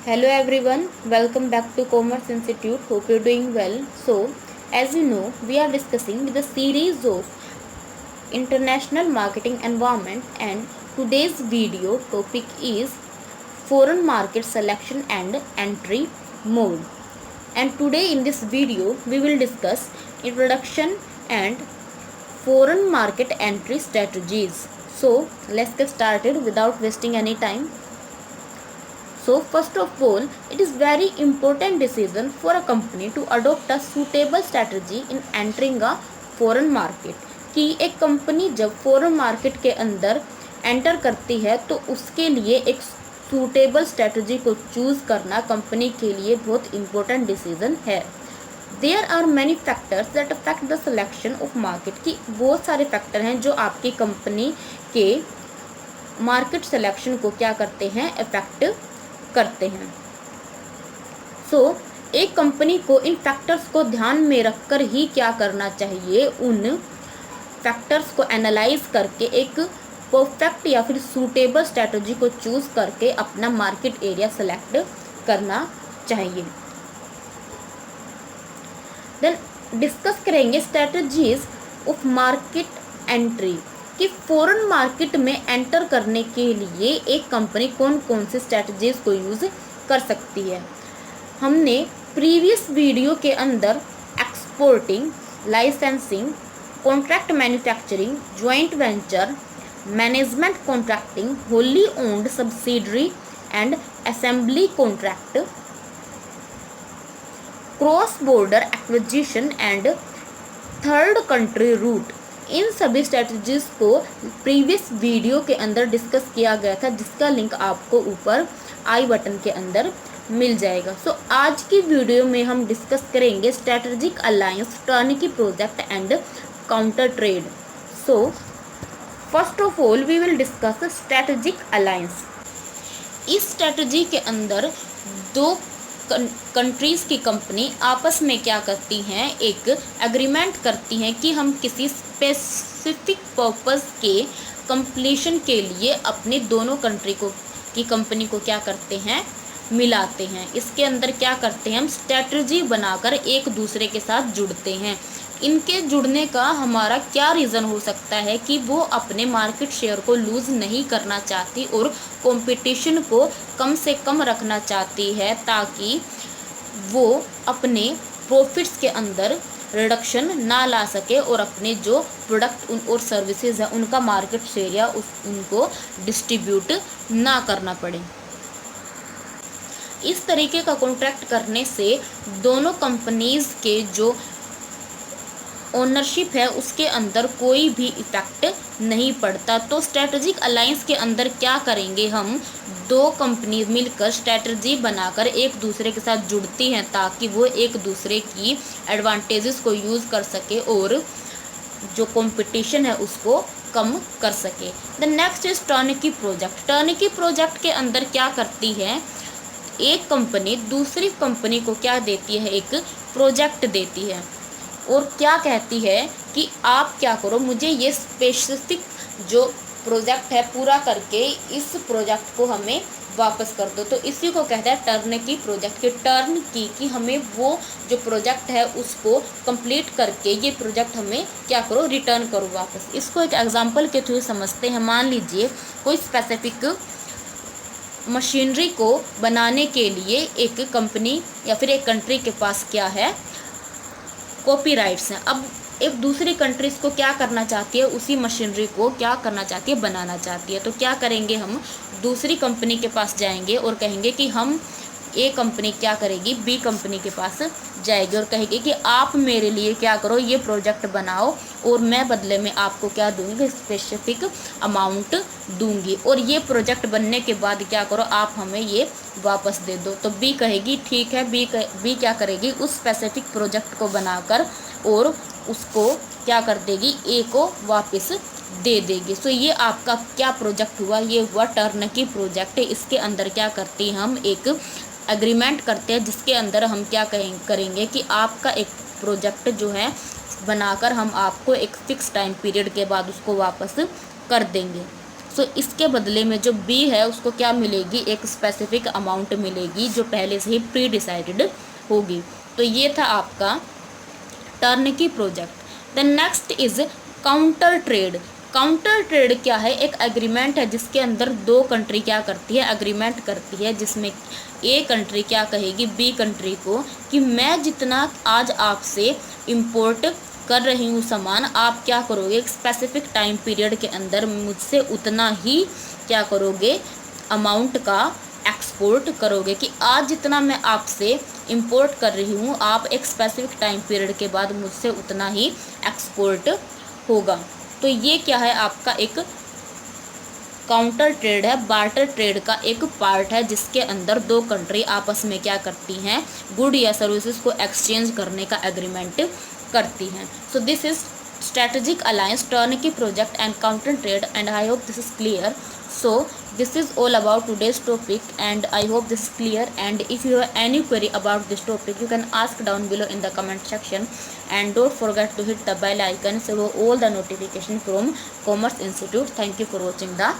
Hello everyone, welcome back to Commerce Institute. Hope you're doing well. So, as you know, we are discussing the series of international marketing environment, and today's video topic is foreign market selection and entry mode. And today in this video, we will discuss introduction and foreign market entry strategies. So, let's get started without wasting any time. So first of all, it is very important decision for a company to adopt a suitable strategy in entering a foreign market. कि एक company जब foreign market के अंदर enter करती है तो उसके लिए एक सूटेबल स्ट्रेटजी को चूज करना कंपनी के लिए बहुत इम्पोर्टेंट डिसीजन है. There are many factors that affect the selection of market. की बहुत सारे फैक्टर हैं जो आपकी कंपनी के मार्केट सिलेक्शन को क्या करते हैं, इफेक्ट करते हैं. एक कंपनी को इन फैक्टर्स को ध्यान में रखकर ही क्या करना चाहिए, उन फैक्टर्स को एनालाइज करके एक परफेक्ट या फिर सूटेबल स्ट्रेटजी को चूज करके अपना मार्केट एरिया सेलेक्ट करना चाहिए. देन डिस्कस करेंगे स्ट्रेटजीज ऑफ मार्केट एंट्री. कि फॉरेन मार्केट में एंटर करने के लिए एक कंपनी कौन कौन से स्ट्रेटजीज को यूज़ कर सकती है. हमने प्रीवियस वीडियो के अंदर exporting, licensing, contract manufacturing, joint venture, management contracting, wholly owned subsidiary and assembly contract, cross border acquisition and third country route, इन सभी स्ट्रेटजीज को प्रीवियस वीडियो के अंदर डिस्कस किया गया था, जिसका लिंक आपको ऊपर आई बटन के अंदर मिल जाएगा. आज की वीडियो में हम डिस्कस करेंगे strategic alliance, turnkey project and counter trade. First of all we will discuss strategic alliance. इस स्ट्रेटजी के अंदर दो कंट्रीज़ की कंपनी आपस में क्या करती हैं, एक एग्रीमेंट करती हैं कि हम किसी स्पेसिफिक पर्पस के कंप्लीशन के लिए अपने दोनों कंट्री की कंपनी को क्या करते हैं, मिलाते हैं. इसके अंदर क्या करते हैं, हम स्ट्रेटजी बनाकर एक दूसरे के साथ जुड़ते हैं. इनके जुड़ने का हमारा क्या रीज़न हो सकता है कि वो अपने मार्केट शेयर को लूज़ नहीं करना चाहती और कंपटीशन को कम से कम रखना चाहती है, ताकि वो अपने प्रॉफिट्स के अंदर रिडक्शन ना ला सके और अपने जो प्रोडक्ट और सर्विसेज है उनका मार्केट शेयर या उनको डिस्ट्रीब्यूट ना करना पड़े. इस तरीके का कॉन्ट्रैक्ट करने से दोनों कंपनीज़ के जो ओनरशिप है उसके अंदर कोई भी इफेक्ट नहीं पड़ता. तो स्ट्रेटजिक अलायंस के अंदर क्या करेंगे, हम दो कंपनी मिलकर स्ट्रेटजी बनाकर एक दूसरे के साथ जुड़ती हैं ताकि वो एक दूसरे की एडवांटेजेस को यूज़ कर सके और जो कंपटीशन है उसको कम कर सके. The next is turnkey project. Turnkey project के अंदर क्या करती है, एक कंपनी दूसरी कंपनी को क्या देती है, एक प्रोजेक्ट देती है और क्या कहती है कि आप क्या करो, मुझे ये स्पेसिफिक जो प्रोजेक्ट है पूरा करके इस प्रोजेक्ट को हमें वापस कर दो. तो इसी को कहता है टर्न की प्रोजेक्ट. के टर्न की कि हमें वो जो प्रोजेक्ट है उसको कंप्लीट करके ये प्रोजेक्ट हमें क्या करो, रिटर्न करो वापस. इसको एक एग्जांपल के थ्रू समझते हैं. मान लीजिए कोई स्पेसिफिक मशीनरी को बनाने के लिए एक कंपनी या फिर एक कंट्री के पास क्या है, कॉपीराइट्स हैं. अब एक दूसरी कंट्रीज़ को क्या करना चाहती है, उसी मशीनरी को क्या करना चाहती है, बनाना चाहती है. तो क्या करेंगे, हम दूसरी कंपनी के पास जाएंगे और कहेंगे कि हम, ए कंपनी क्या करेगी, बी कंपनी के पास जाएगी और कहेगी कि आप मेरे लिए क्या करो, ये प्रोजेक्ट बनाओ और मैं बदले में आपको क्या दूंगी, स्पेसिफिक अमाउंट दूंगी और ये प्रोजेक्ट बनने के बाद क्या करो, आप हमें ये वापस दे दो. तो बी कहेगी ठीक है. बी क्या करेगी, उस स्पेसिफिक प्रोजेक्ट को बनाकर और उसको क्या कर देगी, ए को वापस दे देगी. ये आपका क्या प्रोजेक्ट हुआ, ये हुआ टर्नकी प्रोजेक्ट. इसके अंदर क्या करती हैं, हम एक एग्रीमेंट करते हैं जिसके अंदर हम क्या करेंगे कि आपका एक प्रोजेक्ट जो है बनाकर हम आपको एक फिक्स टाइम पीरियड के बाद उसको वापस कर देंगे. सो इसके बदले में जो बी है उसको क्या मिलेगी, एक स्पेसिफिक अमाउंट मिलेगी जो पहले से ही प्री डिसाइडेड होगी। तो ये था आपका turnkey project. The next is counter trade. Counter trade क्या है, एक एग्रीमेंट है जिसके अंदर दो कंट्री क्या करती है, एग्रीमेंट करती है, जिसमें ए कंट्री क्या कहेगी बी कंट्री को कि मैं जितना आज आपसे इंपोर्ट कर रही हूँ सामान, आप क्या करोगे, एक स्पेसिफिक टाइम पीरियड के अंदर मुझसे उतना ही क्या करोगे, अमाउंट का एक्सपोर्ट करोगे, कि आज जितना मैं आपसे इंपोर्ट कर रही हूँ आप एक स्पेसिफिक टाइम पीरियड के बाद मुझसे उतना ही एक्सपोर्ट होगा। तो ये क्या है, आपका एक काउंटर ट्रेड है, बार्टर ट्रेड का एक पार्ट है, जिसके अंदर दो कंट्री आपस में क्या करती हैं, गुड या सर्विसेज को एक्सचेंज करने का एग्रीमेंट करती हैं। So this is strategic alliance, turnkey project and counter trade, and I hope this is clear. So this is all about today's topic and I hope this is clear, and if you have any query about this topic you can ask down below in the comment section, and don't forget to hit the bell icon so all the notification from Commerce Institute. Thank you for watching the